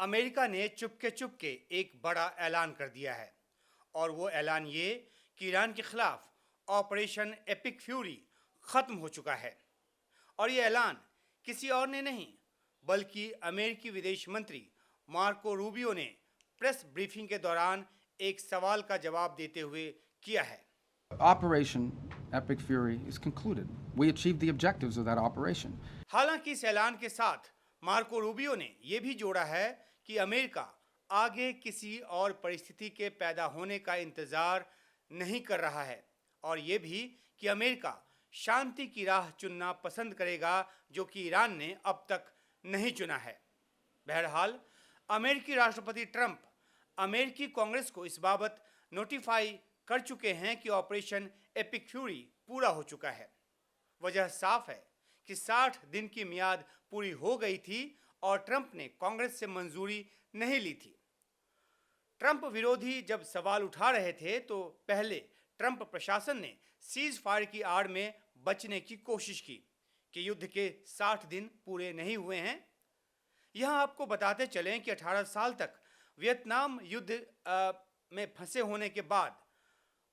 America ने चुपके एक बड़ा ऐलान कर दिया है और वो ऐलान ये कि ईरान के खिलाफ ऑपरेशन एपिक फ्यूरी खत्म हो चुका है। और ये ऐलान किसी और ने नहीं बल्कि अमेरिकी विदेश मंत्री मार्को रूबियो ने प्रेस ब्रीफिंग के दौरान एक सवाल का जवाब देते हुए किया है। Operation Epic Fury is concluded. We achieved the objectives of that operation. हालांकि इस ऐलान के साथ मार्को रूबियो ने यह भी जोड़ा है कि अमेरिका आगे किसी और परिस्थिति के पैदा होने का इंतजार नहीं कर रहा है और ये भी कि अमेरिका शांति की राह चुनना पसंद करेगा जो कि ईरान ने अब तक नहीं चुना है। बहरहाल अमेरिकी राष्ट्रपति ट्रंप अमेरिकी कांग्रेस को इस बाबत नोटिफाई कर चुके हैं कि ऑपरेशन एपिक फ्यूरी पूरा हो चुका है। वजह साफ है कि 60 दिन की मियाद पूरी हो गई थी और ट्रंप ने कांग्रेस से मंजूरी नहीं ली थी। ट्रंप विरोधी जब सवाल उठा रहे थे तो पहले ट्रंप प्रशासन ने सीज फायर की आड़ में बचने की कोशिश की कि युद्ध के 60 दिन पूरे नहीं हुए हैं। यहां आपको बताते चलें कि 18 साल तक वियतनाम युद्ध में फंसे होने के बाद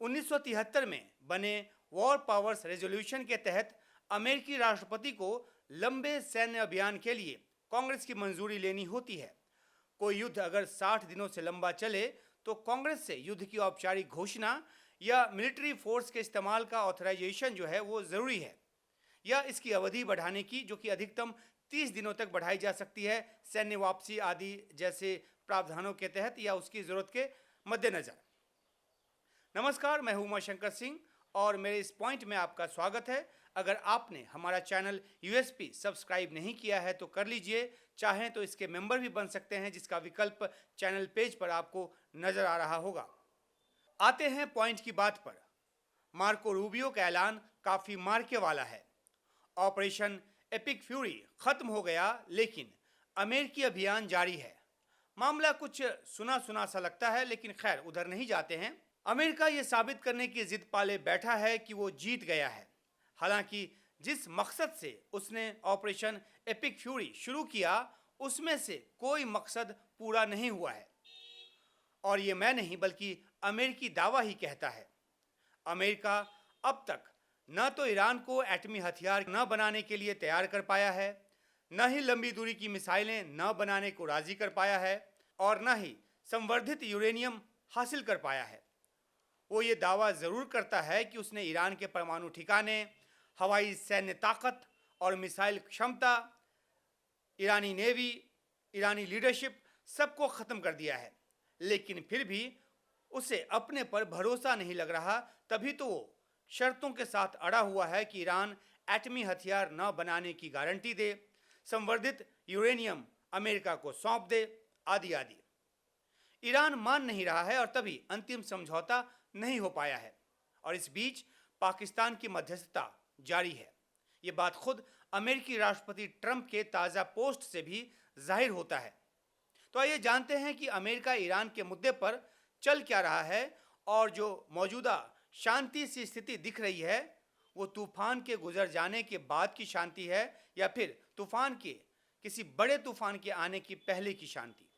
1973 में बने वॉर पावर्स रेजोल्यूशन के तहत अमेरिकी राष्ट्रपति को लंबे सैन्य अभियान के लिए कांग्रेस की मंजूरी लेनी होती है। कोई युद्ध अगर 60 दिनों से लंबा चले तो कांग्रेस से युद्ध की औपचारिक घोषणा या मिलिट्री फोर्स के इस्तेमाल का ऑथराइजेशन जो है वो ज़रूरी है या इसकी अवधि बढ़ाने की जो कि अधिकतम 30 दिनों तक बढ़ाई जा सकती है सैन्य वापसी आदि जैसे प्रावधानों के तहत या उसकी ज़रूरत के मद्देनज़र। नमस्कार, मैं हूं उमाशंकर सिंह और मेरे इस पॉइंट में आपका स्वागत है। अगर आपने हमारा चैनल यूएसपी सब्सक्राइब नहीं किया है तो कर लीजिए, चाहें तो इसके मेंबर भी बन सकते हैं जिसका विकल्प चैनल पेज पर आपको नज़र आ रहा होगा। आते हैं पॉइंट की बात पर। मार्को रूबियो का ऐलान काफ़ी मार्के वाला है। ऑपरेशन एपिक फ्यूरी खत्म हो गया लेकिन अमेरिकी अभियान जारी है। मामला कुछ सुना सुना सा लगता है लेकिन खैर उधर नहीं जाते हैं। अमेरिका ये साबित करने की जिद पाले बैठा है कि वो जीत गया है। हालांकि जिस मकसद से उसने ऑपरेशन एपिक फ्यूरी शुरू किया उसमें से कोई मकसद पूरा नहीं हुआ है और ये मैं नहीं बल्कि अमेरिकी दावा ही कहता है। अमेरिका अब तक न तो ईरान को एटमी हथियार न बनाने के लिए तैयार कर पाया है, न ही लंबी दूरी की मिसाइलें न बनाने को राजी कर पाया है और न ही संवर्धित यूरेनियम हासिल कर पाया है। वो ये दावा ज़रूर करता है कि उसने ईरान के परमाणु ठिकाने, हवाई सैन्य ताकत और मिसाइल क्षमता, ईरानी नेवी, ईरानी लीडरशिप सबको ख़त्म कर दिया है, लेकिन फिर भी उसे अपने पर भरोसा नहीं लग रहा। तभी तो वो शर्तों के साथ अड़ा हुआ है कि ईरान एटमी हथियार न बनाने की गारंटी दे, संवर्धित यूरेनियम अमेरिका को सौंप दे, आदि आदि। ईरान मान नहीं रहा है और तभी अंतिम समझौता नहीं हो पाया है और इस बीच पाकिस्तान की मध्यस्थता जारी है। ये बात खुद अमेरिकी राष्ट्रपति ट्रंप के ताज़ा पोस्ट से भी जाहिर होता है। तो आइए जानते हैं कि अमेरिका ईरान के मुद्दे पर चल क्या रहा है और जो मौजूदा शांति सी स्थिति दिख रही है वो तूफान के गुजर जाने के बाद की शांति है या फिर किसी बड़े तूफान के आने की पहले की शांति।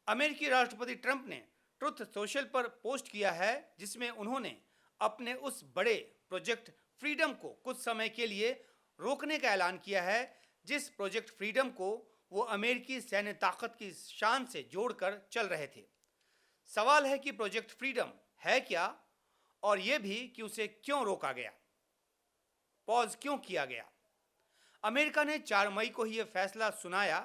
अमेरिकी राष्ट्रपति ट्रंप ने ट्रुथ सोशल पर पोस्ट किया है जिसमें उन्होंने अपने उस बड़े प्रोजेक्ट फ्रीडम को कुछ समय के लिए रोकने का ऐलान किया है, जिस प्रोजेक्ट फ्रीडम को वो अमेरिकी सैन्य ताकत की शान से जोड़कर चल रहे थे। सवाल है कि प्रोजेक्ट फ्रीडम है क्या और ये भी कि उसे क्यों रोका गया, पॉज क्यों किया गया। अमेरिका ने 4 मई को ही यह फैसला सुनाया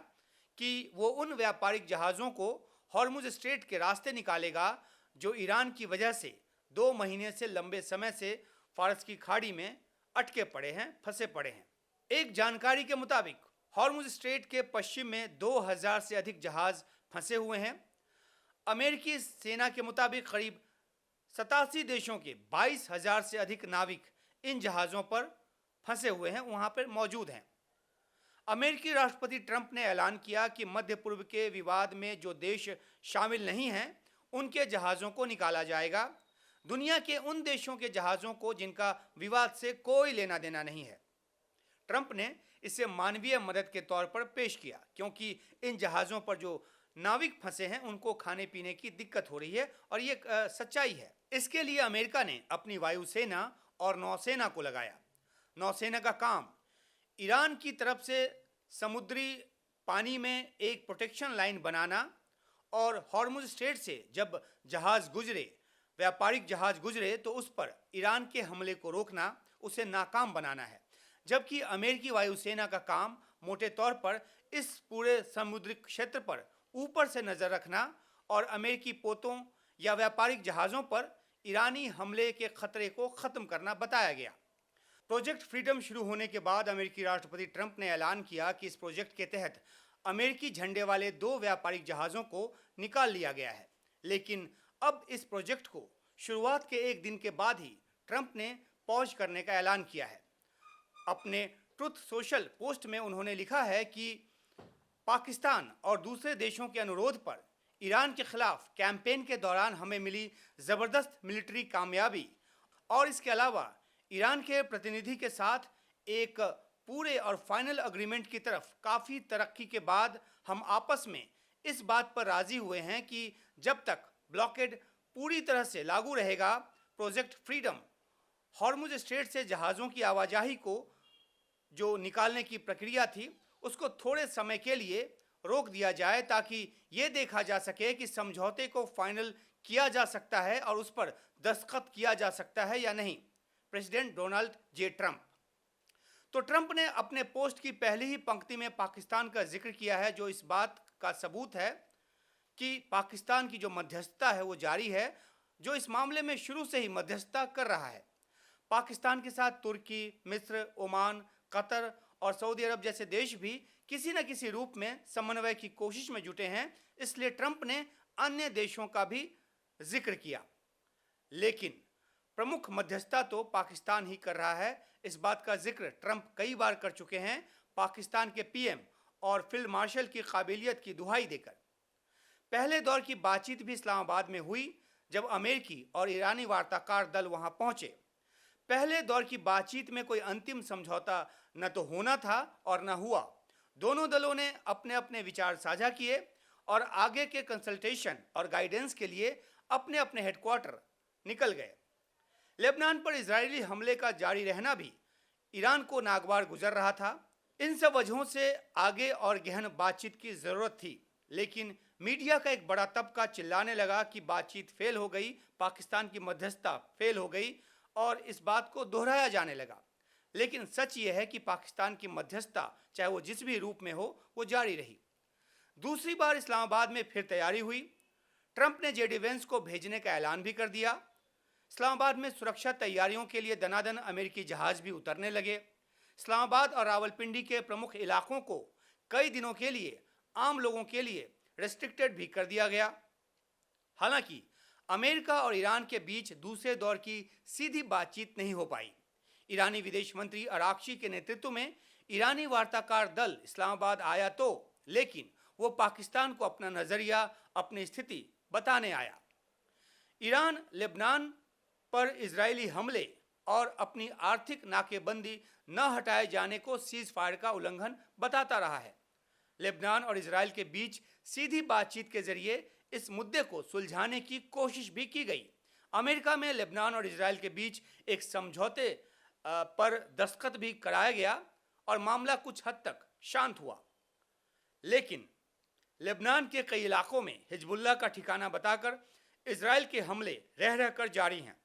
कि वो उन व्यापारिक जहाज़ों को हॉर्मुज स्ट्रेट के रास्ते निकालेगा जो ईरान की वजह से 2 महीने से लंबे समय से फारस की खाड़ी में अटके पड़े हैं, फंसे पड़े हैं। एक जानकारी के मुताबिक हॉर्मुज स्ट्रेट के पश्चिम में 2000 से अधिक जहाज़ फंसे हुए हैं। अमेरिकी सेना के मुताबिक करीब 87 देशों के 22,000 से अधिक नाविक इन जहाज़ों पर फंसे हुए हैं, वहाँ पर मौजूद हैं। अमेरिकी राष्ट्रपति ट्रंप ने ऐलान किया कि मध्य पूर्व के विवाद में जो देश शामिल नहीं हैं उनके जहाज़ों को निकाला जाएगा, दुनिया के उन देशों के जहाज़ों को जिनका विवाद से कोई लेना देना नहीं है। ट्रंप ने इसे मानवीय मदद के तौर पर पेश किया क्योंकि इन जहाज़ों पर जो नाविक फंसे हैं, उनको खाने पीने की दिक्कत हो रही है और ये सच्चाई है। इसके लिए अमेरिका ने अपनी वायुसेना और नौसेना को लगाया। नौसेना का काम ईरान की तरफ से समुद्री पानी में एक प्रोटेक्शन लाइन बनाना और हॉर्मुज स्ट्रेट से जब जहाज गुजरे, व्यापारिक जहाज गुजरे, तो उस पर ईरान के हमले को रोकना, उसे नाकाम बनाना है। जबकि अमेरिकी वायुसेना का काम मोटे तौर पर इस पूरे समुद्री क्षेत्र पर ऊपर से नजर रखना और अमेरिकी पोतों या व्यापारिक जहाज़ों पर ईरानी हमले के खतरे को ख़त्म करना बताया गया। प्रोजेक्ट फ्रीडम शुरू होने के बाद अमेरिकी राष्ट्रपति ट्रंप ने ऐलान किया कि इस प्रोजेक्ट के तहत अमेरिकी झंडे वाले 2 व्यापारिक जहाज़ों को निकाल लिया गया है। लेकिन अब इस प्रोजेक्ट को शुरुआत के एक दिन के बाद ही ट्रंप ने पॉज करने का ऐलान किया है। अपने ट्रुथ सोशल पोस्ट में उन्होंने लिखा है कि पाकिस्तान और दूसरे देशों के अनुरोध पर ईरान के खिलाफ कैंपेन के दौरान हमें मिली ज़बरदस्त मिलिट्री कामयाबी और इसके अलावा ईरान के प्रतिनिधि के साथ एक पूरे और फाइनल अग्रीमेंट की तरफ काफ़ी तरक्की के बाद हम आपस में इस बात पर राज़ी हुए हैं कि जब तक ब्लॉकेड पूरी तरह से लागू रहेगा, प्रोजेक्ट फ्रीडम हॉर्मुज स्ट्रेट से जहाज़ों की आवाजाही को जो निकालने की प्रक्रिया थी उसको थोड़े समय के लिए रोक दिया जाए ताकि ये देखा जा सके कि समझौते को फाइनल किया जा सकता है और उस पर दस्तखत किया जा सकता है या नहीं। President Donald J Trump. तो ट्रंप ने अपने पोस्ट की पहली ही पंक्ति में पाकिस्तान का जिक्र किया है, जो इस बात का सबूत है कि पाकिस्तान की जो मध्यस्थता है वो जारी है, जो इस मामले में शुरू से ही मध्यस्थता कर रहा है। पाकिस्तान के साथ तुर्की, मिस्र, ओमान, कतर और सऊदी अरब जैसे देश भी किसी न किसी रूप में समन्वय की कोशिश में जुटे हैं, इसलिए ट्रंप ने अन्य देशों का भी जिक्र किया। लेकिन प्रमुख मध्यस्थता तो पाकिस्तान ही कर रहा है। इस बात का जिक्र ट्रंप कई बार कर चुके हैं, पाकिस्तान के पीएम और फील्ड मार्शल की काबिलियत की दुहाई देकर। पहले दौर की बातचीत भी इस्लामाबाद में हुई जब अमेरिकी और ईरानी वार्ताकार दल वहां पहुंचे। पहले दौर की बातचीत में कोई अंतिम समझौता न तो होना था और न हुआ। दोनों दलों ने अपने अपने विचार साझा किए और आगे के कंसल्टेशन और गाइडेंस के लिए अपने अपने हेडक्वार्टर निकल गए। लेबनान पर इजरायली हमले का जारी रहना भी ईरान को नागवार गुजर रहा था। इन सब वजहों से आगे और गहन बातचीत की ज़रूरत थी, लेकिन मीडिया का एक बड़ा तबका चिल्लाने लगा कि बातचीत फेल हो गई, पाकिस्तान की मध्यस्थता फेल हो गई और इस बात को दोहराया जाने लगा। लेकिन सच ये है कि पाकिस्तान की मध्यस्थता, चाहे वो जिस भी रूप में हो, वो जारी रही। दूसरी बार इस्लामाबाद में फिर तैयारी हुई। ट्रंप ने जेडी वेंस को भेजने का ऐलान भी कर दिया। इस्लामाबाद में सुरक्षा तैयारियों के लिए दनादन अमेरिकी जहाज भी उतरने लगे। इस्लामाबाद और रावलपिंडी के प्रमुख इलाकों को कई दिनों के लिए आम लोगों के लिए रेस्ट्रिक्टेड भी कर दिया गया। हालांकि अमेरिका और ईरान के बीच दूसरे दौर की सीधी बातचीत नहीं हो पाई। ईरानी विदेश मंत्री अराक्ची के नेतृत्व में ईरानी वार्ताकार दल इस्लामाबाद आया तो, लेकिन वो पाकिस्तान को अपना नज़रिया, अपनी स्थिति बताने आया। ईरान लेबनान पर इजरायली हमले और अपनी आर्थिक नाकेबंदी न हटाए जाने को सीज फायर का उल्लंघन बताता रहा है। लेबनान और इजरायल के बीच सीधी बातचीत के जरिए इस मुद्दे को सुलझाने की कोशिश भी की गई। अमेरिका में लेबनान और इजरायल के बीच एक समझौते पर दस्तखत भी कराया गया और मामला कुछ हद तक शांत हुआ। लेकिन लेबनान के कई इलाकों में हिजबुल्लाह का ठिकाना बताकर इजरायल के हमले रह रहकर जारी हैं।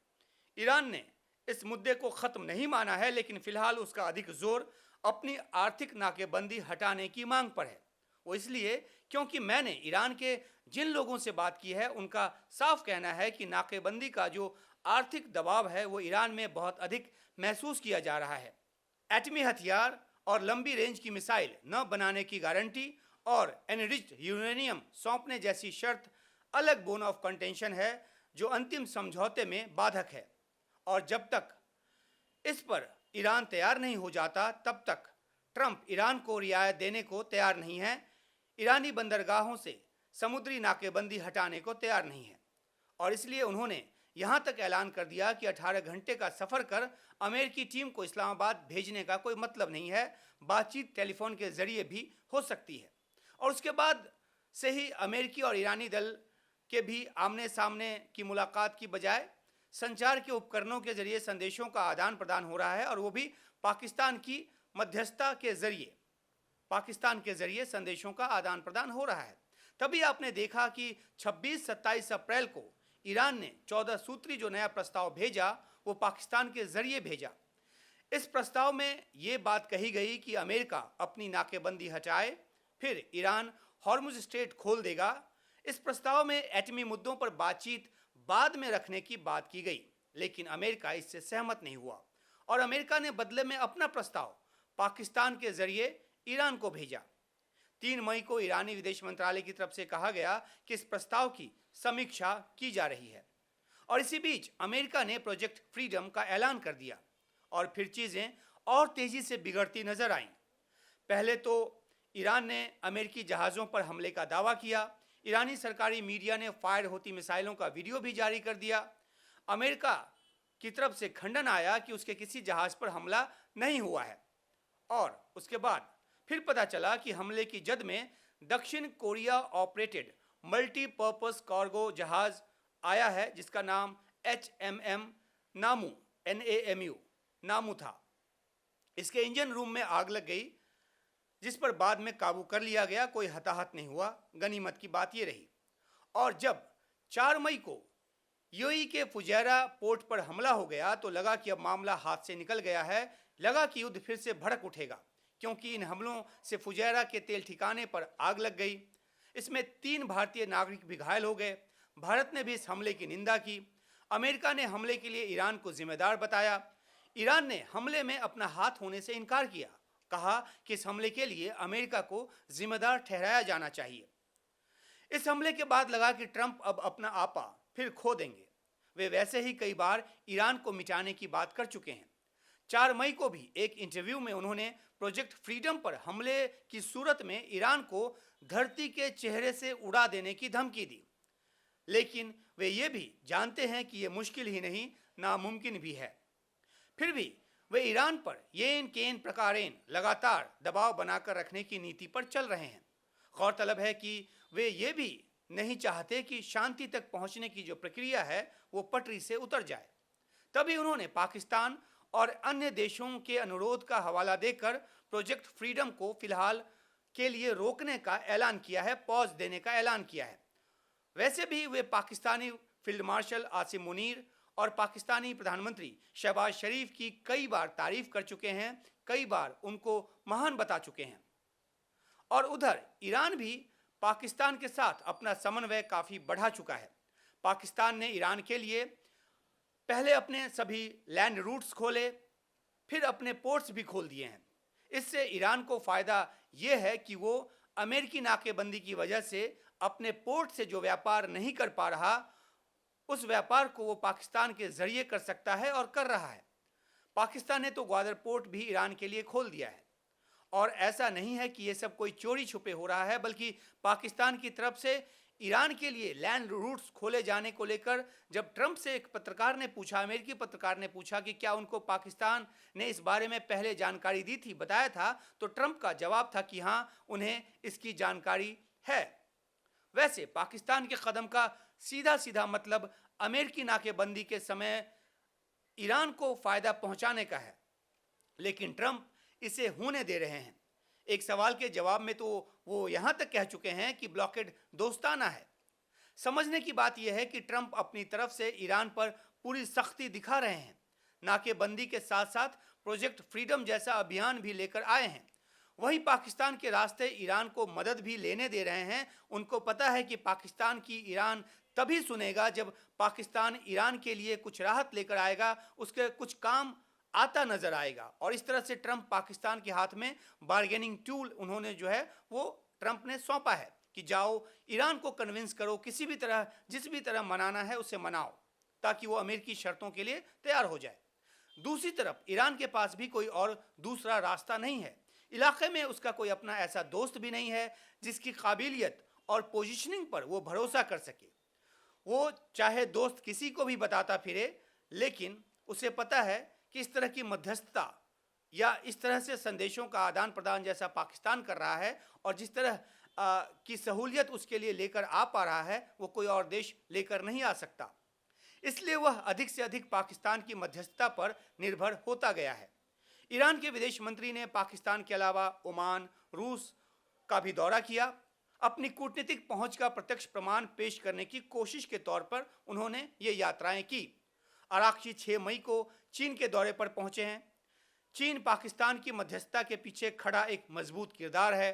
ईरान ने इस मुद्दे को ख़त्म नहीं माना है, लेकिन फ़िलहाल उसका अधिक जोर अपनी आर्थिक नाकेबंदी हटाने की मांग पर है। वो इसलिए क्योंकि मैंने ईरान के जिन लोगों से बात की है उनका साफ कहना है कि नाकेबंदी का जो आर्थिक दबाव है वो ईरान में बहुत अधिक महसूस किया जा रहा है। एटमी हथियार और लंबी रेंज की मिसाइल न बनाने की गारंटी और एनरिच्ड यूरेनियम सौंपने जैसी शर्त अलग बोन ऑफ कंटेंशन है जो अंतिम समझौते में बाधक है, और जब तक इस पर ईरान तैयार नहीं हो जाता तब तक ट्रंप ईरान को रियायत देने को तैयार नहीं है, ईरानी बंदरगाहों से समुद्री नाकेबंदी हटाने को तैयार नहीं है, और इसलिए उन्होंने यहाँ तक ऐलान कर दिया कि 18 घंटे का सफ़र कर अमेरिकी टीम को इस्लामाबाद भेजने का कोई मतलब नहीं है, बातचीत टेलीफोन के ज़रिए भी हो सकती है। और उसके बाद से ही अमेरिकी और ईरानी दल के भी आमने सामने की मुलाकात की बजाय संचार के उपकरणों के जरिए संदेशों का आदान प्रदान हो रहा है, और वो भी पाकिस्तान की मध्यस्थता के जरिए, पाकिस्तान के जरिए संदेशों का आदान प्रदान हो रहा है। तभी आपने देखा कि 26-27 अप्रैल को ईरान ने 14 सूत्री जो नया प्रस्ताव भेजा वो पाकिस्तान के जरिए भेजा। इस प्रस्ताव में ये बात कही गई कि अमेरिका अपनी नाकेबंदी हटाए, फिर ईरान हॉर्मुज स्ट्रेट खोल देगा। इस प्रस्ताव में एटमी मुद्दों पर बातचीत बाद में रखने की बात की गई, लेकिन अमेरिका इससे सहमत नहीं हुआ और अमेरिका ने बदले में अपना प्रस्ताव पाकिस्तान के जरिए ईरान को भेजा। 3 मई को ईरानी विदेश मंत्रालय की तरफ से कहा गया कि इस प्रस्ताव की समीक्षा की जा रही है, और इसी बीच अमेरिका ने प्रोजेक्ट फ्रीडम का ऐलान कर दिया और फिर चीज़ें और तेज़ी से बिगड़ती नजर आईं। पहले तो ईरान ने अमेरिकी जहाज़ों पर हमले का दावा किया। ईरानी सरकारी मीडिया ने फायर होती मिसाइलों का वीडियो भी जारी कर दिया। अमेरिका की तरफ से खंडन आया कि उसके किसी जहाज़ पर हमला नहीं हुआ है, और उसके बाद फिर पता चला कि हमले की जद में दक्षिण कोरिया ऑपरेटेड मल्टीपर्पस कार्गो जहाज़ आया है, जिसका नाम HMM नामू NAMU नामू था। इसके इंजन रूम में आग लग गई, जिस पर बाद में काबू कर लिया गया। कोई हताहत नहीं हुआ। गनीमत की बात यह रही। और जब 4 मई को यूएई के फुजैरा पोर्ट पर हमला हो गया तो लगा कि अब मामला हाथ से निकल गया है। लगा कि युद्ध फिर से भड़क उठेगा, क्योंकि इन हमलों से फुजैरा के तेल ठिकाने पर आग लग गई। इसमें 3 भारतीय नागरिक भी घायल हो गए। भारत ने भी इस हमले की निंदा की। अमेरिका ने हमले के लिए ईरान को जिम्मेदार बताया। ईरान ने हमले में अपना हाथ होने से इनकार किया, कहा कि इस हमले के लिए अमेरिका को जिम्मेदार ठहराया जाना चाहिए। इस हमले के बाद लगा कि ट्रंप अब अपना आपा फिर खो देंगे। वे वैसे ही कई बार ईरान को मिटाने की बात कर चुके हैं। 4 मई को भी एक इंटरव्यू में उन्होंने प्रोजेक्ट फ्रीडम पर हमले की सूरत में ईरान को धरती के चेहरे से उड़ा देने की धमकी दी, लेकिन वे ये भी जानते हैं कि ये मुश्किल ही नहीं, नामुमकिन भी है। फिर भी वे ईरान पर येन केन प्रकारेन लगातार दबाव बनाकर रखने की नीति पर चल रहे हैं। गौरतलब है कि वे ये भी नहीं चाहते कि शांति तक पहुंचने की जो प्रक्रिया है वो पटरी से उतर जाए। तभी उन्होंने पाकिस्तान और अन्य देशों के अनुरोध का हवाला देकर प्रोजेक्ट फ्रीडम को फिलहाल के लिए रोकने का ऐलान किया है, पॉज देने का ऐलान किया है। वैसे भी वे पाकिस्तानी फील्ड मार्शल आसिम मुनीर और पाकिस्तानी प्रधानमंत्री शहबाज शरीफ की कई बार तारीफ कर चुके हैं, कई बार उनको महान बता चुके हैं। और उधर ईरान भी पाकिस्तान के साथ अपना समन्वय काफ़ी बढ़ा चुका है। पाकिस्तान ने ईरान के लिए पहले अपने सभी लैंड रूट्स खोले, फिर अपने पोर्ट्स भी खोल दिए हैं। इससे ईरान को फ़ायदा ये है कि वो अमेरिकी नाकेबंदी की वजह से अपने पोर्ट से जो व्यापार नहीं कर पा रहा, उस व्यापार को वो पाकिस्तान के ज़रिए कर सकता है और कर रहा है। पाकिस्तान ने तो ग्वादर पोर्ट भी ईरान के लिए खोल दिया है। और ऐसा नहीं है कि ये सब कोई चोरी छुपे हो रहा है, बल्कि पाकिस्तान की तरफ से ईरान के लिए लैंड रूट्स खोले जाने को लेकर जब ट्रंप से एक पत्रकार ने पूछा, अमेरिकी पत्रकार ने पूछा कि क्या उनको पाकिस्तान ने इस बारे में पहले जानकारी दी थी, बताया था, तो ट्रंप का जवाब था कि हाँ, उन्हें इसकी जानकारी है। वैसे पाकिस्तान के कदम का सीधा सीधा मतलब अमेरिकी नाकेबंदी के समय ईरान को फ़ायदा पहुंचाने का है, लेकिन ट्रंप इसे होने दे रहे हैं। एक सवाल के जवाब में तो वो यहाँ तक कह चुके हैं कि ब्लॉकेड दोस्ताना है। समझने की बात यह है कि ट्रंप अपनी तरफ से ईरान पर पूरी सख्ती दिखा रहे हैं। नाकेबंदी के साथ साथ प्रोजेक्ट फ्रीडम जैसा अभियान भी लेकर आए हैं। वहीं पाकिस्तान के रास्ते ईरान को मदद भी लेने दे रहे हैं। उनको पता है कि पाकिस्तान की ईरान तभी सुनेगा जब पाकिस्तान ईरान के लिए कुछ राहत लेकर आएगा, उसके कुछ काम आता नजर आएगा। और इस तरह से ट्रंप पाकिस्तान के हाथ में बार्गेनिंग टूल उन्होंने जो है वो ट्रंप ने सौंपा है कि जाओ ईरान को कन्विंस करो, किसी भी तरह जिस भी तरह मनाना है उसे मनाओ, ताकि वो अमेरिकी शर्तों के लिए तैयार हो जाए। दूसरी तरफ ईरान के पास भी कोई और दूसरा रास्ता नहीं है। इलाके में उसका कोई अपना ऐसा दोस्त भी नहीं है जिसकी काबिलियत और पोजीशनिंग पर वो भरोसा कर सके। वो चाहे दोस्त किसी को भी बताता फिरे, लेकिन उसे पता है कि इस तरह की मध्यस्थता या इस तरह से संदेशों का आदान प्रदान जैसा पाकिस्तान कर रहा है और जिस तरह की सहूलियत उसके लिए लेकर आ पा रहा है, वो कोई और देश लेकर नहीं आ सकता। इसलिए वह अधिक से अधिक पाकिस्तान की मध्यस्थता पर निर्भर होता गया है। ईरान के विदेश मंत्री ने पाकिस्तान के अलावा ओमान, रूस का भी दौरा किया। अपनी कूटनीतिक पहुंच का प्रत्यक्ष प्रमाण पेश करने की कोशिश के तौर पर उन्होंने ये यात्राएं की। अराक्ची 6 मई को चीन के दौरे पर पहुंचे हैं। चीन पाकिस्तान की मध्यस्थता के पीछे खड़ा एक मजबूत किरदार है।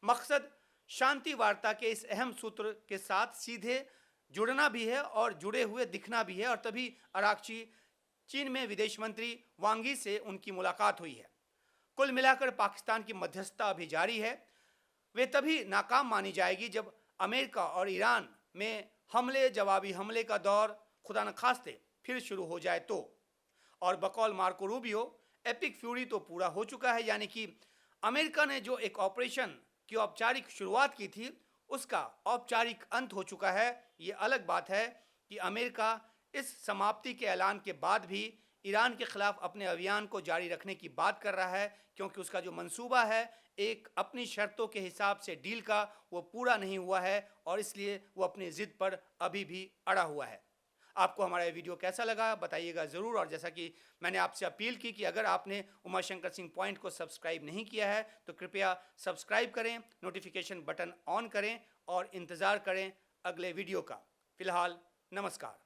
मकसद शांति वार्ता के इस अहम सूत्र के साथ सीधे जुड़ना भी है और जुड़े हुए दिखना भी है, और तभी अराक्ची चीन में विदेश मंत्री वांग यी से उनकी मुलाकात हुई है। कुल मिलाकर पाकिस्तान की मध्यस्थता अभी जारी है। वे तभी नाकाम मानी जाएगी जब अमेरिका और ईरान में हमले जवाबी हमले का दौर खुदा न खास्ते फिर शुरू हो जाए तो। और बकौल मार्को रूबियो, एपिक फ्यूरी तो पूरा हो चुका है, यानी कि अमेरिका ने जो एक ऑपरेशन की औपचारिक शुरुआत की थी उसका औपचारिक अंत हो चुका है। ये अलग बात है कि अमेरिका इस समाप्ति के ऐलान के बाद भी ईरान के खिलाफ अपने अभियान को जारी रखने की बात कर रहा है, क्योंकि उसका जो मंसूबा है एक अपनी शर्तों के हिसाब से डील का, वो पूरा नहीं हुआ है और इसलिए वो अपनी ज़िद पर अभी भी अड़ा हुआ है। आपको हमारा ये वीडियो कैसा लगा बताइएगा ज़रूर। और जैसा कि मैंने आपसे अपील की कि अगर आपने उमाशंकर सिंह पॉइंट को सब्सक्राइब नहीं किया है तो कृपया सब्सक्राइब करें, नोटिफिकेशन बटन ऑन करें और इंतज़ार करें अगले वीडियो का। फिलहाल नमस्कार।